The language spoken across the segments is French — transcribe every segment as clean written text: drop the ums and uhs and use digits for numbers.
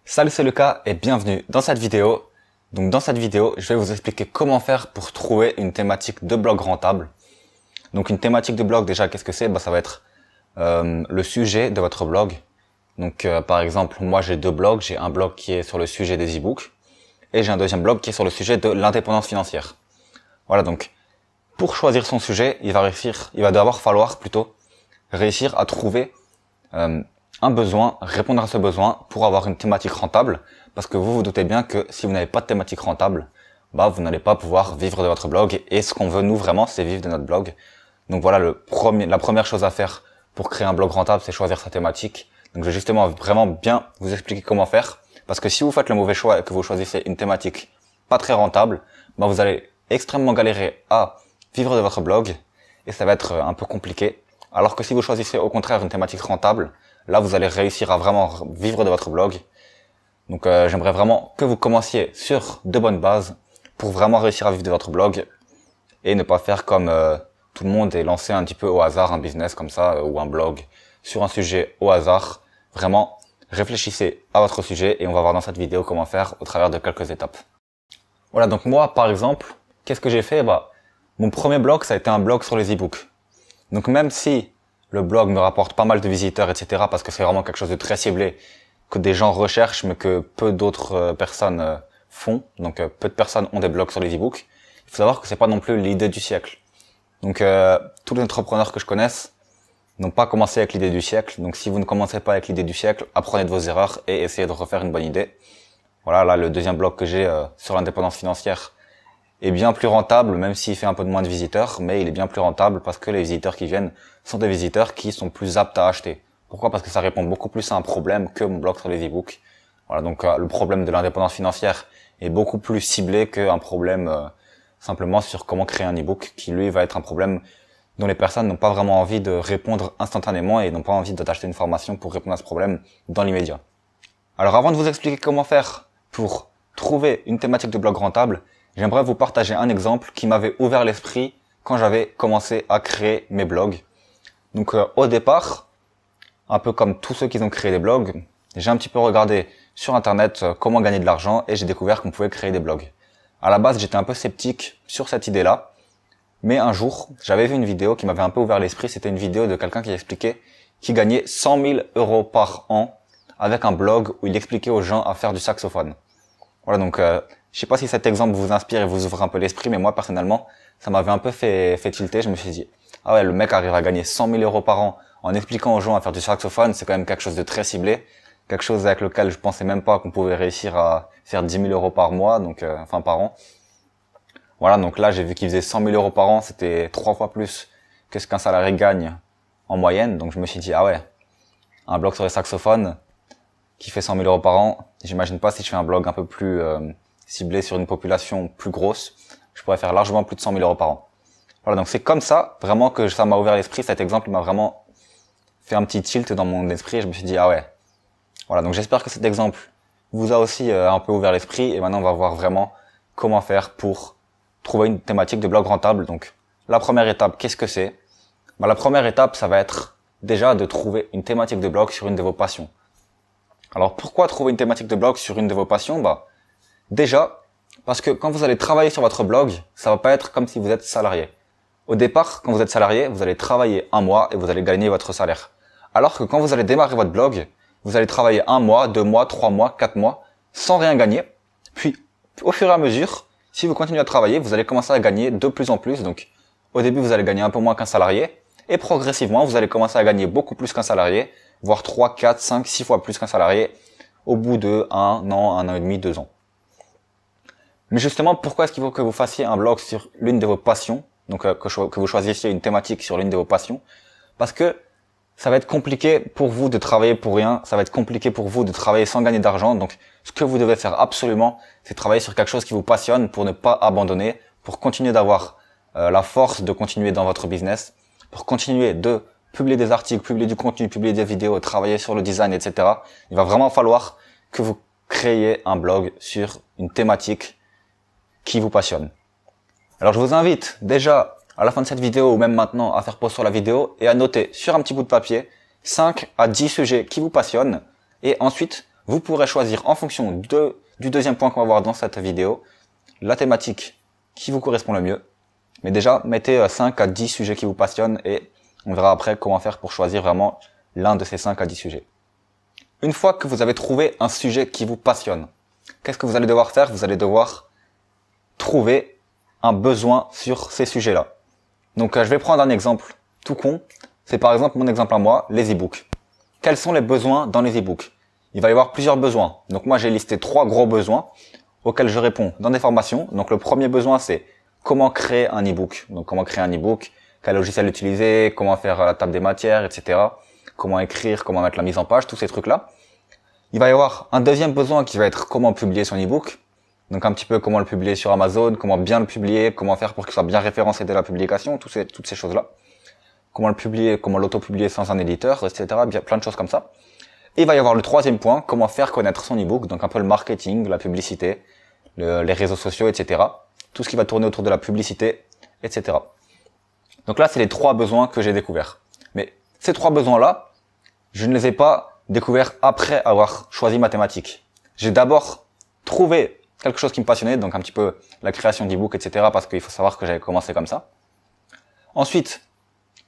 Salut, c'est Lucas et bienvenue dans cette vidéo. Donc dans cette vidéo, je vais vous expliquer comment faire pour trouver une thématique de blog rentable. Donc une thématique de blog, déjà, qu'est-ce que c'est? Ça va être le sujet de votre blog. Donc par exemple, moi j'ai deux blogs. J'ai un blog qui est sur le sujet des e-books et j'ai un deuxième blog qui est sur le sujet de l'indépendance financière. Voilà, donc pour choisir son sujet, il va d'abord falloir plutôt réussir à trouver un besoin, répondre à ce besoin pour avoir une thématique rentable, parce que vous vous doutez bien que si vous n'avez pas de thématique rentable, vous n'allez pas pouvoir vivre de votre blog, et ce qu'on veut nous vraiment, c'est vivre de notre blog. Donc voilà, la première chose à faire pour créer un blog rentable, c'est choisir sa thématique. Donc je vais justement vraiment bien vous expliquer comment faire, parce que si vous faites le mauvais choix et que vous choisissez une thématique pas très rentable, vous allez extrêmement galérer à vivre de votre blog, et ça va être un peu compliqué. Alors que si vous choisissez au contraire une thématique rentable, là vous allez réussir à vraiment vivre de votre blog. Donc j'aimerais vraiment que vous commenciez sur de bonnes bases pour vraiment réussir à vivre de votre blog et ne pas faire comme tout le monde et lancer un petit peu au hasard un business comme ça ou un blog sur un sujet au hasard. Vraiment, réfléchissez à votre sujet et on va voir dans cette vidéo comment faire au travers de quelques étapes. Voilà, donc moi par exemple, qu'est-ce que j'ai fait? Mon premier blog, ça a été un blog sur les e-books. Donc même si le blog me rapporte pas mal de visiteurs, etc., parce que c'est vraiment quelque chose de très ciblé, que des gens recherchent, mais que peu d'autres personnes font, donc peu de personnes ont des blogs sur les e-books, il faut savoir que c'est pas non plus l'idée du siècle. Donc tous les entrepreneurs que je connaisse n'ont pas commencé avec l'idée du siècle, donc si vous ne commencez pas avec l'idée du siècle, apprenez de vos erreurs et essayez de refaire une bonne idée. Voilà, là le deuxième blog que j'ai sur l'indépendance financière est bien plus rentable, même s'il fait un peu de moins de visiteurs, mais il est bien plus rentable parce que les visiteurs qui viennent sont des visiteurs qui sont plus aptes à acheter. Pourquoi? Parce que ça répond beaucoup plus à un problème que mon blog sur les e-books. Voilà, donc le problème de l'indépendance financière est beaucoup plus ciblé qu'un problème simplement sur comment créer un e-book, qui lui va être un problème dont les personnes n'ont pas vraiment envie de répondre instantanément et n'ont pas envie d'acheter une formation pour répondre à ce problème dans l'immédiat. Alors avant de vous expliquer comment faire pour trouver une thématique de blog rentable, j'aimerais vous partager un exemple qui m'avait ouvert l'esprit quand j'avais commencé à créer mes blogs. Donc au départ, un peu comme tous ceux qui ont créé des blogs, j'ai un petit peu regardé sur internet comment gagner de l'argent et j'ai découvert qu'on pouvait créer des blogs. À la base, j'étais un peu sceptique sur cette idée-là, mais un jour, j'avais vu une vidéo qui m'avait un peu ouvert l'esprit. C'était une vidéo de quelqu'un qui expliquait qu'il gagnait 100 000 € par an avec un blog où il expliquait aux gens à faire du saxophone. Voilà, donc je sais pas si cet exemple vous inspire et vous ouvre un peu l'esprit, mais moi personnellement, ça m'avait un peu fait tilter. Je me suis dit, ah ouais, le mec arrive à gagner 100 000 € par an en expliquant aux gens à faire du saxophone, c'est quand même quelque chose de très ciblé, quelque chose avec lequel je pensais même pas qu'on pouvait réussir à faire 10 000 € par mois, donc par an. Voilà, donc là j'ai vu qu'il faisait 100 000 € par an, c'était 3 fois plus que ce qu'un salarié gagne en moyenne, donc je me suis dit, ah ouais, un blog sur les saxophones qui fait 100 000 € par an, j'imagine pas si je fais un blog un peu plus ciblé sur une population plus grosse, je pourrais faire largement plus de 100 000 € par an. Voilà, donc c'est comme ça, vraiment, que ça m'a ouvert l'esprit. Cet exemple m'a vraiment fait un petit tilt dans mon esprit et je me suis dit, ah ouais. Voilà, donc j'espère que cet exemple vous a aussi un peu ouvert l'esprit et maintenant on va voir vraiment comment faire pour trouver une thématique de blog rentable. Donc la première étape, qu'est-ce que c'est? La première étape, ça va être déjà de trouver une thématique de blog sur une de vos passions. Alors pourquoi trouver une thématique de blog sur une de vos passions? Déjà, parce que quand vous allez travailler sur votre blog, ça va pas être comme si vous êtes salarié. Au départ, quand vous êtes salarié, vous allez travailler un mois et vous allez gagner votre salaire. Alors que quand vous allez démarrer votre blog, vous allez travailler 1 mois, 2 mois, 3 mois, 4 mois, sans rien gagner. Puis, au fur et à mesure, si vous continuez à travailler, vous allez commencer à gagner de plus en plus. Donc, au début, vous allez gagner un peu moins qu'un salarié. Et progressivement, vous allez commencer à gagner beaucoup plus qu'un salarié, voire 3, 4, 5, 6 fois plus qu'un salarié, au bout de 1 an et demi, 2 ans. Mais justement, pourquoi est-ce qu'il faut que vous fassiez un blog sur l'une de vos passions? Donc que vous choisissiez une thématique sur l'une de vos passions, parce que ça va être compliqué pour vous de travailler pour rien, ça va être compliqué pour vous de travailler sans gagner d'argent. Donc ce que vous devez faire absolument, c'est travailler sur quelque chose qui vous passionne pour ne pas abandonner, pour continuer d'avoir la force de continuer dans votre business, pour continuer de publier des articles, publier du contenu, publier des vidéos, travailler sur le design, etc. Il va vraiment falloir que vous créiez un blog sur une thématique qui vous passionne. Alors je vous invite déjà à la fin de cette vidéo ou même maintenant à faire pause sur la vidéo et à noter sur un petit bout de papier 5 à 10 sujets qui vous passionnent et ensuite vous pourrez choisir en fonction du deuxième point qu'on va voir dans cette vidéo, la thématique qui vous correspond le mieux. Mais déjà, mettez 5 à 10 sujets qui vous passionnent et on verra après comment faire pour choisir vraiment l'un de ces 5 à 10 sujets. Une fois que vous avez trouvé un sujet qui vous passionne, qu'est-ce que vous allez devoir faire? Vous allez devoir trouver un besoin sur ces sujets-là. Donc je vais prendre un exemple tout con. C'est par exemple mon exemple à moi, les e-books. Quels sont les besoins dans les e-books? Il va y avoir plusieurs besoins. Donc moi j'ai listé 3 gros besoins auxquels je réponds dans des formations. Donc le premier besoin c'est comment créer un e-book. Donc comment créer un e-book, quel logiciel utiliser, comment faire la table des matières, etc. Comment écrire, comment mettre la mise en page, tous ces trucs-là. Il va y avoir un deuxième besoin qui va être comment publier son e-book. Donc un petit peu comment le publier sur Amazon, comment bien le publier, comment faire pour qu'il soit bien référencé dès la publication, toutes ces choses-là. Comment le publier, comment l'auto-publier sans un éditeur, etc. Bien, plein de choses comme ça. Et il va y avoir le troisième point, comment faire connaître son e-book, donc un peu le marketing, la publicité, les réseaux sociaux, etc. Tout ce qui va tourner autour de la publicité, etc. Donc là, c'est les 3 besoins que j'ai découverts. Mais ces 3 besoins-là, je ne les ai pas découverts après avoir choisi ma thématique. J'ai d'abord trouvé quelque chose qui me passionnait, donc un petit peu la création d'e-book, etc. parce qu'il faut savoir que j'avais commencé comme ça. Ensuite,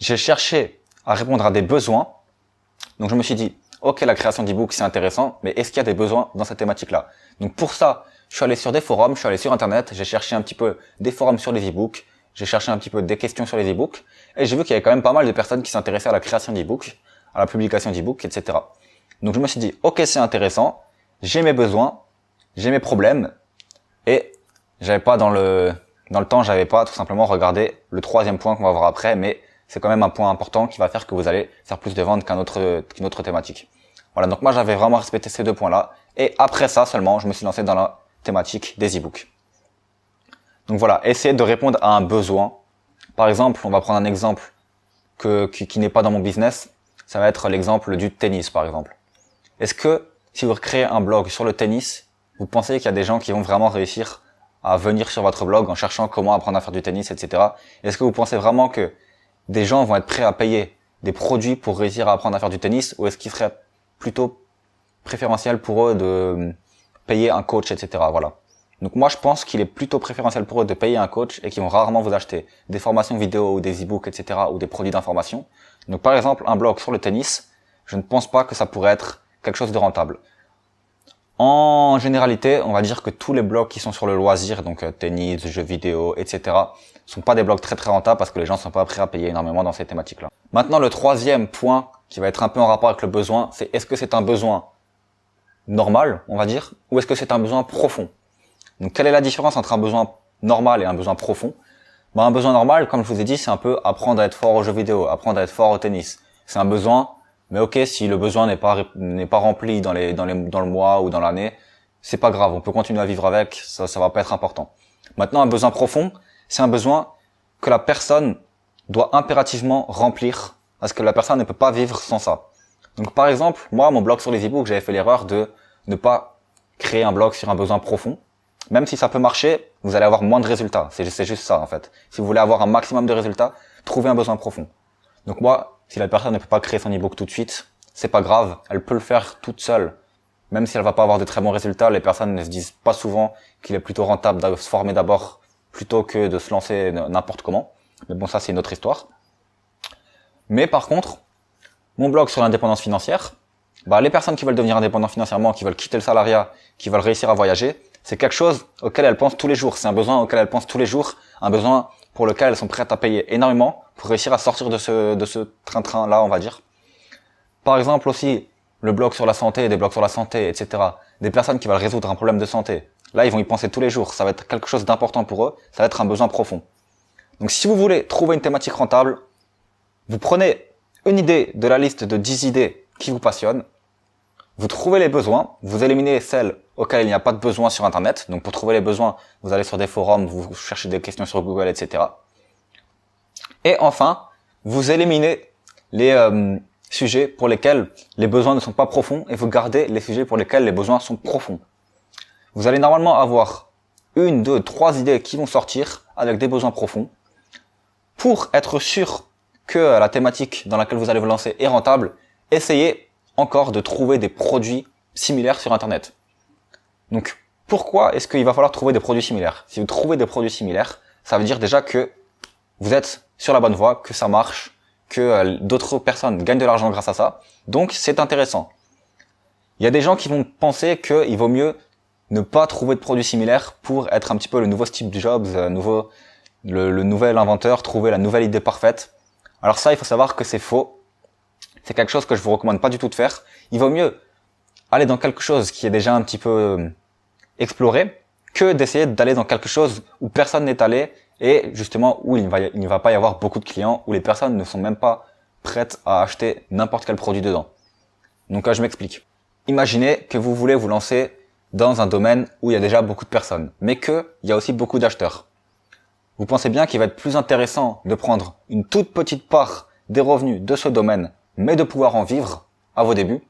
j'ai cherché à répondre à des besoins. Donc je me suis dit, ok, la création d'e-book c'est intéressant, mais est-ce qu'il y a des besoins dans cette thématique-là? Donc pour ça, je suis allé sur des forums, je suis allé sur internet, j'ai cherché un petit peu des forums sur les e-books, j'ai cherché un petit peu des questions sur les e-books, et j'ai vu qu'il y avait quand même pas mal de personnes qui s'intéressaient à la création d'e-books, à la publication d'e-books, etc. Donc je me suis dit, ok, c'est intéressant, j'ai mes besoins, j'ai mes problèmes, et j'avais pas dans le temps, j'avais pas tout simplement regardé le troisième point qu'on va voir après, mais c'est quand même un point important qui va faire que vous allez faire plus de ventes qu'une autre thématique. Voilà, donc moi j'avais vraiment respecté ces 2 points-là, et après ça seulement, je me suis lancé dans la thématique des e-books. Donc voilà, essayez de répondre à un besoin. Par exemple, on va prendre un exemple qui n'est pas dans mon business, ça va être l'exemple du tennis par exemple. Est-ce que si vous créez un blog sur le tennis, vous pensez qu'il y a des gens qui vont vraiment réussir à venir sur votre blog en cherchant comment apprendre à faire du tennis, etc. Est-ce que vous pensez vraiment que des gens vont être prêts à payer des produits pour réussir à apprendre à faire du tennis, ou est-ce qu'il serait plutôt préférentiel pour eux de payer un coach, etc. Voilà. Donc moi je pense qu'il est plutôt préférentiel pour eux de payer un coach et qu'ils vont rarement vous acheter des formations vidéo ou des e-books, etc. ou des produits d'information. Donc par exemple un blog sur le tennis, je ne pense pas que ça pourrait être quelque chose de rentable. En généralité, on va dire que tous les blogs qui sont sur le loisir, donc tennis, jeux vidéo, etc., sont pas des blogs très rentables parce que les gens sont pas prêts à payer énormément dans ces thématiques-là. Maintenant, le troisième point qui va être un peu en rapport avec le besoin, c'est est-ce que c'est un besoin normal, on va dire, ou est-ce que c'est un besoin profond? Donc, quelle est la différence entre un besoin normal et un besoin profond? Un besoin normal, comme je vous ai dit, c'est un peu apprendre à être fort aux jeux vidéo, apprendre à être fort au tennis. C'est un besoin, mais ok, si le besoin n'est pas rempli dans le mois ou dans l'année, c'est pas grave, on peut continuer à vivre avec, ça va pas être important. Maintenant, un besoin profond, c'est un besoin que la personne doit impérativement remplir, parce que la personne ne peut pas vivre sans ça. Donc par exemple, moi, mon blog sur les e-books, j'avais fait l'erreur de ne pas créer un blog sur un besoin profond. Même si ça peut marcher, vous allez avoir moins de résultats. C'est juste ça, en fait. Si vous voulez avoir un maximum de résultats, trouvez un besoin profond. Donc moi, si la personne ne peut pas créer son e-book tout de suite, c'est pas grave, elle peut le faire toute seule. Même si elle va pas avoir de très bons résultats, les personnes ne se disent pas souvent qu'il est plutôt rentable de se former d'abord plutôt que de se lancer n'importe comment. Mais bon, ça c'est une autre histoire. Mais par contre, mon blog sur l'indépendance financière, les personnes qui veulent devenir indépendantes financièrement, qui veulent quitter le salariat, qui veulent réussir à voyager, c'est quelque chose auquel elles pensent tous les jours. C'est un besoin auquel elles pensent tous les jours, un besoin pour lequel elles sont prêtes à payer énormément pour réussir à sortir de ce train-train-là, on va dire. Par exemple aussi, le blog sur la santé, des blogs sur la santé, etc. Des personnes qui veulent résoudre un problème de santé. Là, ils vont y penser tous les jours. Ça va être quelque chose d'important pour eux. Ça va être un besoin profond. Donc, si vous voulez trouver une thématique rentable, vous prenez une idée de la liste de 10 idées qui vous passionnent. Vous trouvez les besoins. Vous éliminez celles auxquelles il n'y a pas de besoin sur Internet. Donc, pour trouver les besoins, vous allez sur des forums, vous cherchez des questions sur Google, etc. Et enfin, vous éliminez les sujets pour lesquels les besoins ne sont pas profonds et vous gardez les sujets pour lesquels les besoins sont profonds. Vous allez normalement avoir 1, 2, 3 idées qui vont sortir avec des besoins profonds. Pour être sûr que la thématique dans laquelle vous allez vous lancer est rentable, essayez encore de trouver des produits similaires sur Internet. Donc, pourquoi est-ce qu'il va falloir trouver des produits similaires? Si vous trouvez des produits similaires, ça veut dire déjà que vous êtes sur la bonne voie, que ça marche, que d'autres personnes gagnent de l'argent grâce à ça. Donc, c'est intéressant. Il y a des gens qui vont penser qu'il vaut mieux ne pas trouver de produits similaires pour être un petit peu le nouveau Steve Jobs, le nouvel inventeur, trouver la nouvelle idée parfaite. Alors ça, il faut savoir que c'est faux. C'est quelque chose que je vous recommande pas du tout de faire. Il vaut mieux aller dans quelque chose qui est déjà un petit peu exploré que d'essayer d'aller dans quelque chose où personne n'est allé et justement où il ne va pas y avoir beaucoup de clients, où les personnes ne sont même pas prêtes à acheter n'importe quel produit dedans. Donc je m'explique. Imaginez que vous voulez vous lancer dans un domaine où il y a déjà beaucoup de personnes, mais qu'il y a aussi beaucoup d'acheteurs. Vous pensez bien qu'il va être plus intéressant de prendre une toute petite part des revenus de ce domaine, mais de pouvoir en vivre à vos débuts,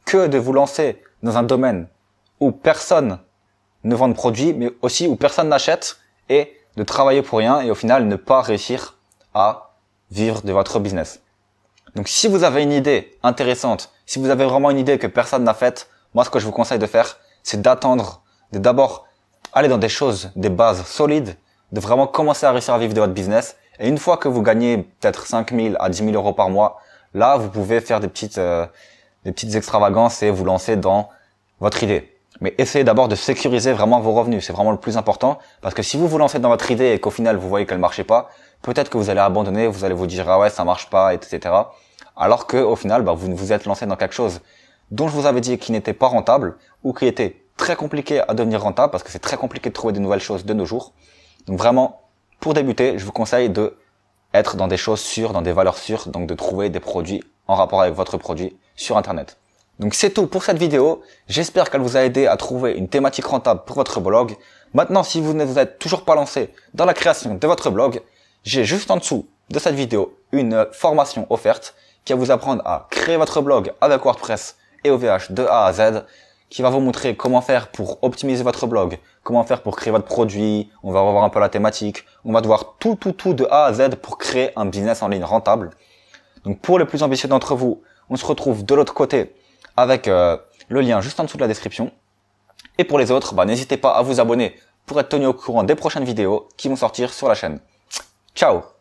que de vous lancer dans un domaine où personne ne vend de produits, mais aussi où personne n'achète, et de travailler pour rien et au final ne pas réussir à vivre de votre business. Donc si vous avez une idée intéressante, si vous avez vraiment une idée que personne n'a faite, moi ce que je vous conseille de faire, c'est d'attendre, de d'abord aller dans des choses, des bases solides, de vraiment commencer à réussir à vivre de votre business. Et une fois que vous gagnez peut-être 5 000 à 10 000 euros par mois, là vous pouvez faire des petites extravagances et vous lancer dans votre idée. Mais essayez d'abord de sécuriser vraiment vos revenus, c'est vraiment le plus important, parce que si vous vous lancez dans votre idée et qu'au final vous voyez qu'elle ne marche pas, peut-être que vous allez abandonner, vous allez vous dire ah ouais ça marche pas, etc. Alors que au final vous vous êtes lancé dans quelque chose dont je vous avais dit qui n'était pas rentable ou qui était très compliqué à devenir rentable, parce que c'est très compliqué de trouver de nouvelles choses de nos jours. Donc vraiment, pour débuter, je vous conseille de être dans des choses sûres, dans des valeurs sûres, donc de trouver des produits en rapport avec votre produit sur Internet. Donc c'est tout pour cette vidéo. J'espère qu'elle vous a aidé à trouver une thématique rentable pour votre blog. Maintenant, si vous ne vous êtes toujours pas lancé dans la création de votre blog, j'ai juste en dessous de cette vidéo une formation offerte qui va vous apprendre à créer votre blog avec WordPress et OVH de A à Z, qui va vous montrer comment faire pour optimiser votre blog, comment faire pour créer votre produit, on va revoir un peu la thématique, on va devoir tout de A à Z pour créer un business en ligne rentable. Donc pour les plus ambitieux d'entre vous, on se retrouve de l'autre côté avec le lien juste en dessous de la description. Et pour les autres, n'hésitez pas à vous abonner pour être tenu au courant des prochaines vidéos qui vont sortir sur la chaîne. Ciao!